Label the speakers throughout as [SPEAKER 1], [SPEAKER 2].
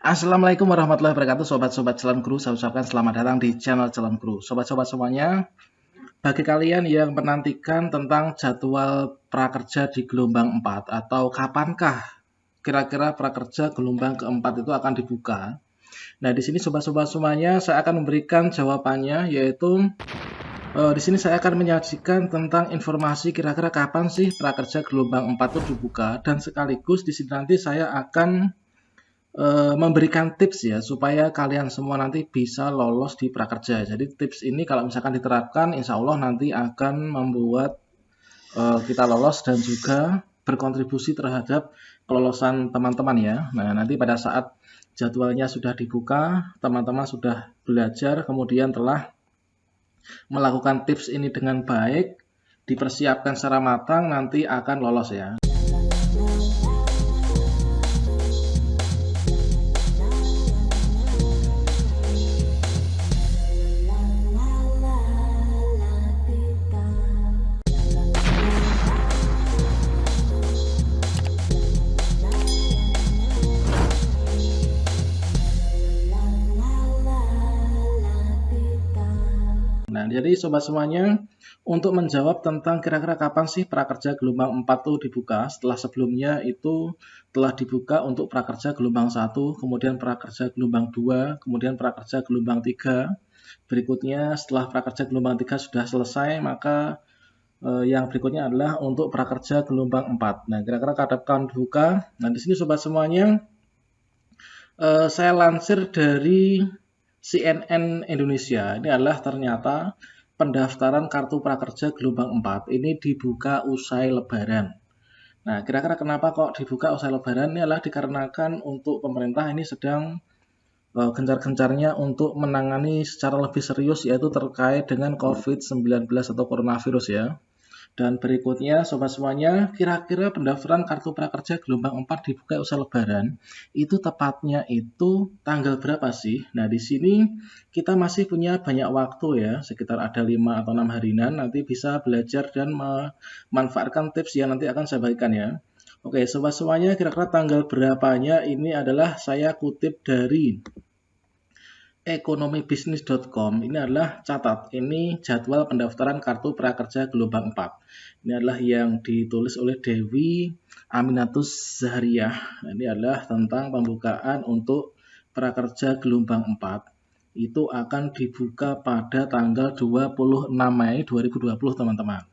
[SPEAKER 1] Assalamualaikum warahmatullahi wabarakatuh, sobat-sobat Calon Guru. Saya ucapkan selamat datang di channel Calon Guru. Sobat-sobat semuanya, bagi kalian yang menantikan tentang jadwal prakerja di gelombang 4 atau kapankah kira-kira prakerja gelombang keempat itu akan dibuka. Nah, di sini sobat-sobat semuanya saya akan memberikan jawabannya, yaitu di sini saya akan menyajikan tentang informasi kira-kira kapan sih prakerja gelombang 4 itu dibuka, dan sekaligus di sini nanti saya akan memberikan tips ya supaya kalian semua nanti bisa lolos di prakerja. Jadi tips ini kalau misalkan diterapkan, insya Allah nanti akan membuat kita lolos dan juga berkontribusi terhadap kelolosan teman-teman ya. Nah, nanti pada saat jadwalnya sudah dibuka, teman-teman sudah belajar, kemudian telah melakukan tips ini dengan baik, dipersiapkan secara matang, nanti akan lolos ya. Nah, jadi sobat semuanya, untuk menjawab tentang kira-kira kapan sih prakerja gelombang 4 itu dibuka, setelah sebelumnya itu telah dibuka untuk prakerja gelombang 1, kemudian prakerja gelombang 2, kemudian prakerja gelombang 3. Berikutnya setelah prakerja gelombang 3 sudah selesai, maka yang berikutnya adalah untuk prakerja gelombang 4. Nah, kira-kira kapan dibuka? Nah, di sini sobat semuanya, saya lansir dari CNN Indonesia. Ini adalah ternyata pendaftaran kartu prakerja gelombang 4 ini dibuka usai lebaran. Nah, kira-kira kenapa kok dibuka usai lebaran? Ini adalah dikarenakan untuk pemerintah ini sedang gencar-gencarnya untuk menangani secara lebih serius, yaitu terkait dengan COVID-19 atau coronavirus ya. Dan berikutnya sobat semuanya, kira-kira pendaftaran kartu prakerja gelombang 4 dibuka usai lebaran itu tepatnya itu tanggal berapa sih? Nah, di sini kita masih punya banyak waktu ya, sekitar ada 5 atau 6 harian, nanti bisa belajar dan memanfaatkan tips yang nanti akan saya bagikan ya. Oke, sobat semuanya, kira-kira tanggal berapanya ini adalah saya kutip dari ekonomibisnis.com. Ini adalah catat, ini jadwal pendaftaran kartu prakerja gelombang 4. Ini adalah yang ditulis oleh Dewi Aminatus Zahriyah. Ini adalah tentang pembukaan untuk prakerja gelombang 4. Itu akan dibuka pada tanggal 26 Mei 2020, teman-teman.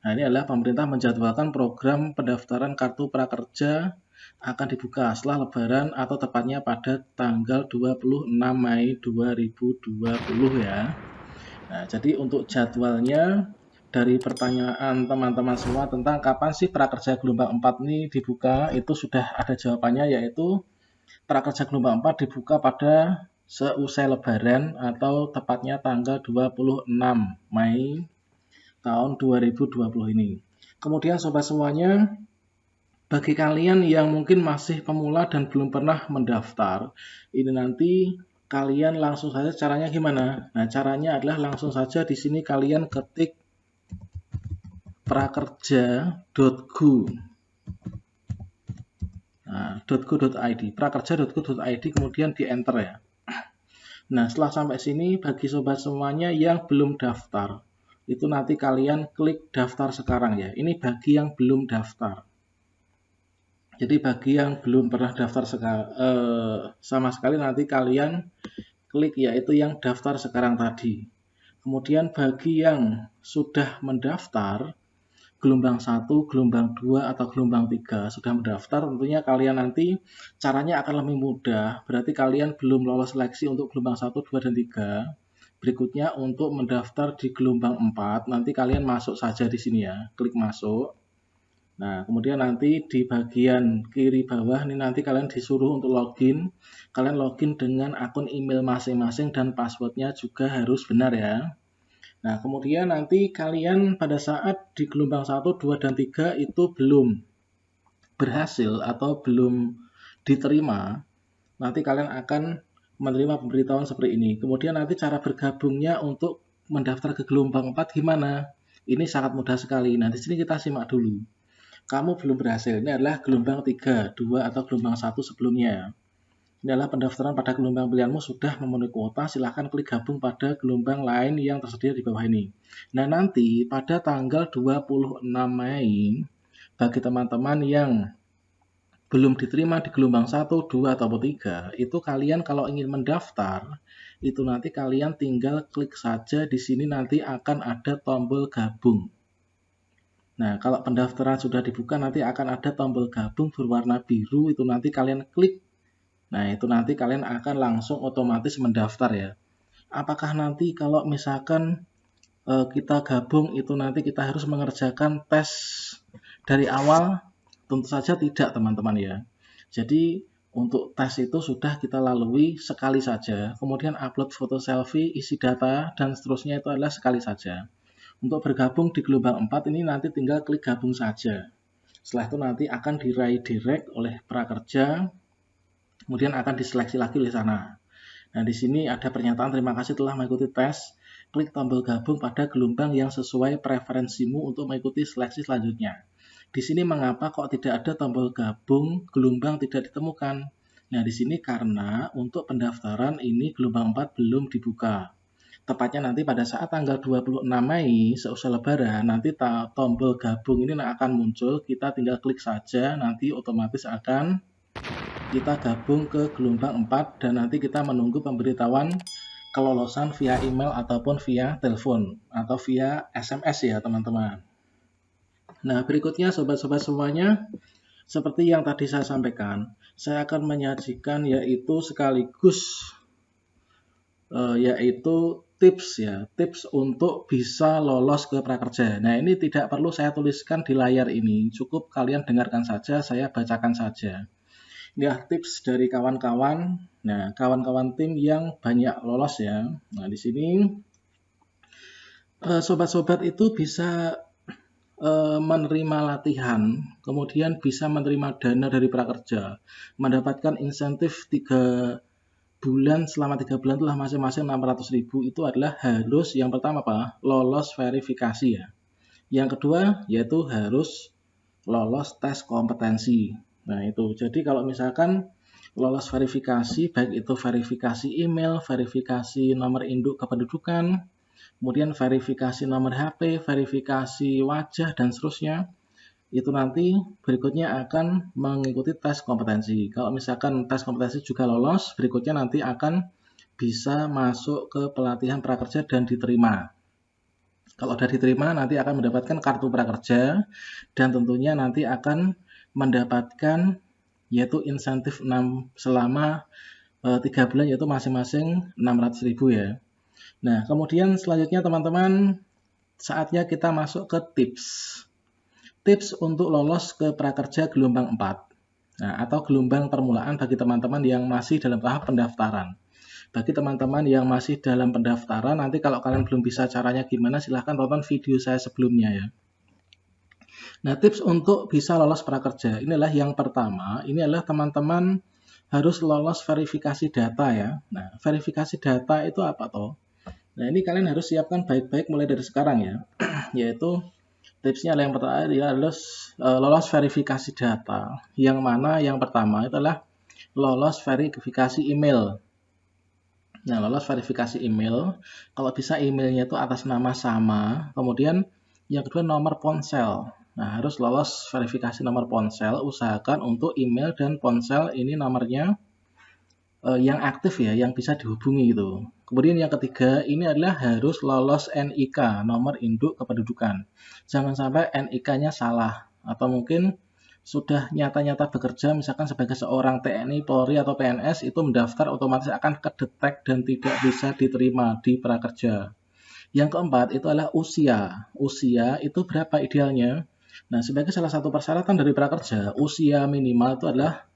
[SPEAKER 1] Nah, ini adalah pemerintah menjadwalkan program pendaftaran kartu prakerja akan dibuka setelah lebaran atau tepatnya pada tanggal 26 Mei 2020 ya. Nah, jadi untuk jadwalnya dari pertanyaan teman-teman semua tentang kapan sih prakerja gelombang 4 ini dibuka, itu sudah ada jawabannya, yaitu prakerja gelombang 4 dibuka pada seusai lebaran atau tepatnya tanggal 26 Mei tahun 2020 ini. Kemudian sobat semuanya, bagi kalian yang mungkin masih pemula dan belum pernah mendaftar, ini nanti kalian langsung saja caranya gimana? Nah, caranya adalah langsung saja di sini kalian ketik prakerja.go. Nah, .go.id, prakerja.go.id, kemudian di enter ya. Nah, setelah sampai sini, bagi sobat semuanya yang belum daftar, itu nanti kalian klik daftar sekarang ya. Ini bagi yang belum daftar. Jadi bagi yang belum pernah daftar sama sekali, nanti kalian klik yaitu yang daftar sekarang tadi. Kemudian bagi yang sudah mendaftar, gelombang 1, gelombang 2, atau gelombang 3 sudah mendaftar, tentunya kalian nanti caranya akan lebih mudah. Berarti kalian belum lolos seleksi untuk gelombang 1, 2, dan 3. Berikutnya untuk mendaftar di gelombang 4, nanti kalian masuk saja di sini ya, klik masuk. Nah, kemudian nanti di bagian kiri bawah ini nanti kalian disuruh untuk login. Kalian login dengan akun email masing-masing dan passwordnya juga harus benar ya. Nah, kemudian nanti kalian pada saat di gelombang 1, 2, dan 3 itu belum berhasil atau belum diterima, nanti kalian akan menerima pemberitahuan seperti ini. Kemudian nanti cara bergabungnya untuk mendaftar ke gelombang 4 gimana? Ini sangat mudah sekali. Nah, di sini kita simak dulu. Kamu belum berhasil, ini adalah gelombang 3, 2, atau gelombang 1 sebelumnya. Ini adalah pendaftaran pada gelombang pilihanmu sudah memenuhi kuota, silahkan klik gabung pada gelombang lain yang tersedia di bawah ini. Nah, nanti pada tanggal 26 Mei, bagi teman-teman yang belum diterima di gelombang 1, 2, atau 3, itu kalian kalau ingin mendaftar, itu nanti kalian tinggal klik saja di sini, nanti akan ada tombol gabung. Nah, kalau pendaftaran sudah dibuka, nanti akan ada tombol gabung berwarna biru, itu nanti kalian klik. Nah, itu nanti kalian akan langsung otomatis mendaftar ya. Apakah nanti kalau misalkan kita gabung itu nanti kita harus mengerjakan tes dari awal? Tentu saja tidak, teman-teman ya. Jadi, untuk tes itu sudah kita lalui sekali saja. Kemudian upload foto selfie, isi data, dan seterusnya itu adalah sekali saja. Untuk bergabung di gelombang 4 ini nanti tinggal klik gabung saja. Setelah itu nanti akan di-redirect oleh prakerja, kemudian akan diseleksi lagi oleh sana. Nah, di sini ada pernyataan terima kasih telah mengikuti tes. Klik tombol gabung pada gelombang yang sesuai preferensimu untuk mengikuti seleksi selanjutnya. Di sini mengapa kok tidak ada tombol gabung, gelombang tidak ditemukan? Nah, di sini karena untuk pendaftaran ini gelombang 4 belum dibuka. Tepatnya nanti pada saat tanggal 26 Mei, seusai lebaran, nanti tombol gabung ini akan muncul. Kita tinggal klik saja, nanti otomatis akan kita gabung ke gelombang 4 dan nanti kita menunggu pemberitahuan kelolosan via email ataupun via telepon atau via SMS ya teman-teman. Nah, berikutnya sobat-sobat semuanya, seperti yang tadi saya sampaikan, saya akan menyajikan yaitu sekaligus yaitu tips untuk bisa lolos ke prakerja. Nah, ini tidak perlu saya tuliskan di layar ini, cukup kalian dengarkan saja, saya bacakan saja. Ya, tips dari kawan-kawan. Nah, kawan-kawan tim yang banyak lolos ya. Nah, di sini sobat-sobat itu bisa menerima latihan, kemudian bisa menerima dana dari prakerja, mendapatkan insentif 3 bulan, selama 3 bulan telah masing-masing 600.000. Itu adalah harus yang pertama apa? Lolos verifikasi ya. Yang kedua yaitu harus lolos tes kompetensi. Nah, itu. Jadi kalau misalkan lolos verifikasi, baik itu verifikasi email, verifikasi nomor induk kependudukan, kemudian verifikasi nomor HP, verifikasi wajah, dan seterusnya, itu nanti berikutnya akan mengikuti tes kompetensi. Kalau misalkan tes kompetensi juga lolos, berikutnya nanti akan bisa masuk ke pelatihan prakerja dan diterima. Kalau sudah diterima, nanti akan mendapatkan kartu prakerja dan tentunya nanti akan mendapatkan yaitu insentif selama 3 bulan yaitu masing-masing 600.000 ya. Nah, kemudian selanjutnya teman-teman, saatnya kita masuk ke tips. Tips untuk lolos ke prakerja gelombang 4. Nah, atau gelombang permulaan bagi teman-teman yang masih dalam tahap pendaftaran. Bagi teman-teman yang masih dalam pendaftaran, nanti kalau kalian belum bisa caranya gimana, silahkan tonton video saya sebelumnya ya. Nah, tips untuk bisa lolos prakerja, inilah yang pertama, ini adalah teman-teman harus lolos verifikasi data ya. Nah, verifikasi data itu apa toh? Nah, ini kalian harus siapkan baik-baik mulai dari sekarang ya. Yaitu tipsnya adalah yang pertama adalah lolos verifikasi data. Yang mana yang pertama itu adalah lolos verifikasi email. Nah, lolos verifikasi email, kalau bisa emailnya itu atas nama sama, kemudian yang kedua nomor ponsel. Nah, harus lolos verifikasi nomor ponsel, usahakan untuk email dan ponsel ini nomornya yang aktif ya, yang bisa dihubungi gitu. Kemudian yang ketiga, ini adalah harus lolos NIK, nomor induk kependudukan. Jangan sampai NIK-nya salah, atau mungkin sudah nyata-nyata bekerja misalkan sebagai seorang TNI, Polri, atau PNS, itu mendaftar otomatis akan kedetek dan tidak bisa diterima di prakerja. Yang keempat itu adalah usia. Usia itu berapa idealnya? Nah, sebagai salah satu persyaratan dari prakerja, usia minimal itu adalah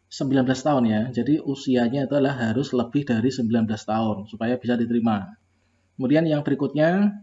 [SPEAKER 1] 19 tahun ya. Jadi usianya itu adalah harus lebih dari 19 tahun supaya bisa diterima. Kemudian yang berikutnya,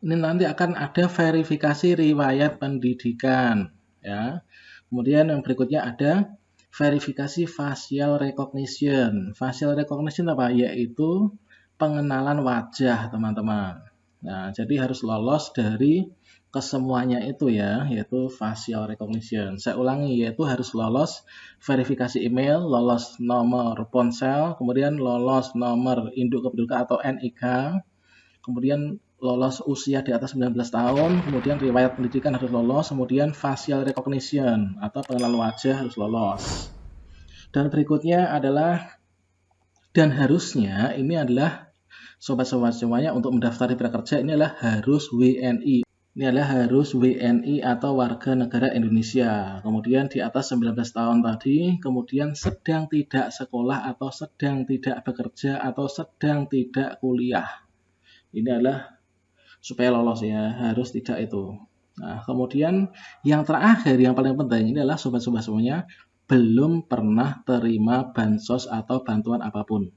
[SPEAKER 1] ini nanti akan ada verifikasi riwayat pendidikan ya. Kemudian yang berikutnya ada verifikasi facial recognition. Facial recognition apa? Yaitu pengenalan wajah, teman-teman. Nah, jadi harus lolos dari kesemuanya itu ya, yaitu facial recognition. Saya ulangi, yaitu harus lolos verifikasi email, lolos nomor ponsel, kemudian lolos nomor induk kependudukan atau NIK, kemudian lolos usia di atas 19 tahun, kemudian riwayat pendidikan harus lolos, kemudian facial recognition atau pengenalan wajah harus lolos. Dan berikutnya adalah, dan harusnya ini adalah sobat-sobat semuanya untuk mendaftar di prakerja ini adalah harus WNI. Ini adalah harus WNI atau warga negara Indonesia. Kemudian di atas 19 tahun tadi, kemudian sedang tidak sekolah atau sedang tidak bekerja atau sedang tidak kuliah. Ini adalah supaya lolos ya, harus tidak itu. Nah, kemudian yang terakhir yang paling penting ini adalah sobat-sobat semuanya belum pernah terima bansos atau bantuan apapun.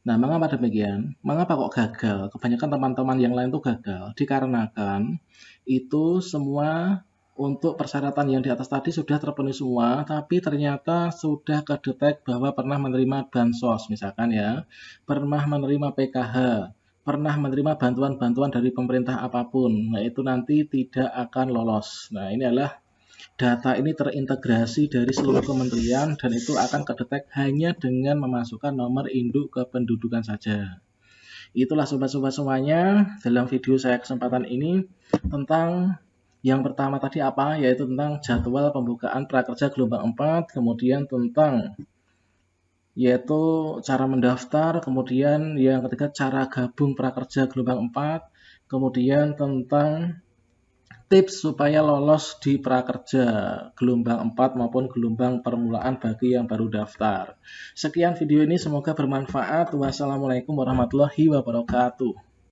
[SPEAKER 1] Nah, mengapa demikian? Mengapa kok gagal? Kebanyakan teman-teman yang lain tuh gagal dikarenakan itu semua untuk persyaratan yang di atas tadi sudah terpenuhi semua, tapi ternyata sudah kedetek bahwa pernah menerima bansos misalkan ya, pernah menerima PKH, pernah menerima bantuan-bantuan dari pemerintah apapun. Nah, itu nanti tidak akan lolos. Nah, ini adalah data ini terintegrasi dari seluruh kementerian dan itu akan kedetek hanya dengan memasukkan nomor induk kependudukan saja. Itulah sobat-sobat semuanya dalam video saya kesempatan ini tentang yang pertama tadi apa, yaitu tentang jadwal pembukaan prakerja gelombang 4, kemudian tentang yaitu cara mendaftar, kemudian yang ketiga cara gabung prakerja gelombang 4, kemudian tentang tips supaya lolos di prakerja gelombang 4 maupun gelombang permulaan bagi yang baru daftar. Sekian video ini, semoga bermanfaat. Wassalamualaikum warahmatullahi wabarakatuh.